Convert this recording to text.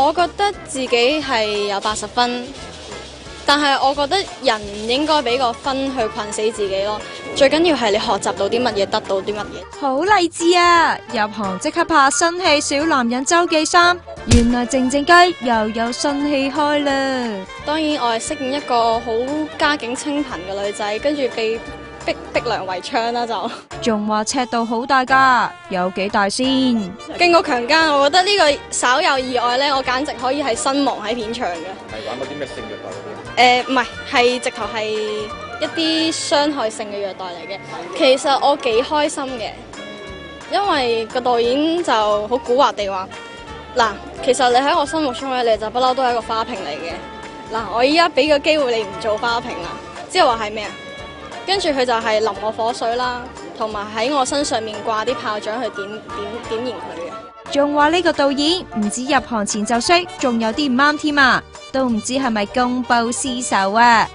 我覺得自己係有80分，但係我覺得人唔應該俾個分去困死自己咯。最緊要係你學習到啲乜嘢，得到啲乜嘢。好勵志啊！入行即刻拍新戲《小男人周記3》，原來靜靜雞又有新戲開啦！當然我係飾演一個好家境清貧嘅女仔，跟住被逼良為娼啦就。仲話尺度好大㗎，有幾大先？經過強姦，我覺得呢個稍有意外呢，我簡直可以係身亡喺片場嘅。係玩過啲咩性虐待嗰啲？唔係，係直頭係一啲傷害性嘅虐待嚟嘅。其實我幾開心嘅，因為個導演就好蠱惑地話：嗱，其實你喺我心目中咧，你就不嬲都係一個花瓶嚟嘅。嗱，我依家俾個機會你唔做花瓶啦，之後話係咩啊？跟住佢就係淋我火水啦，同埋喺我身上面掛啲炮仗去點燃佢嘅。仲話呢個導演唔止入行前就識，仲有啲唔啱添啊！都唔知係咪公報私仇啊！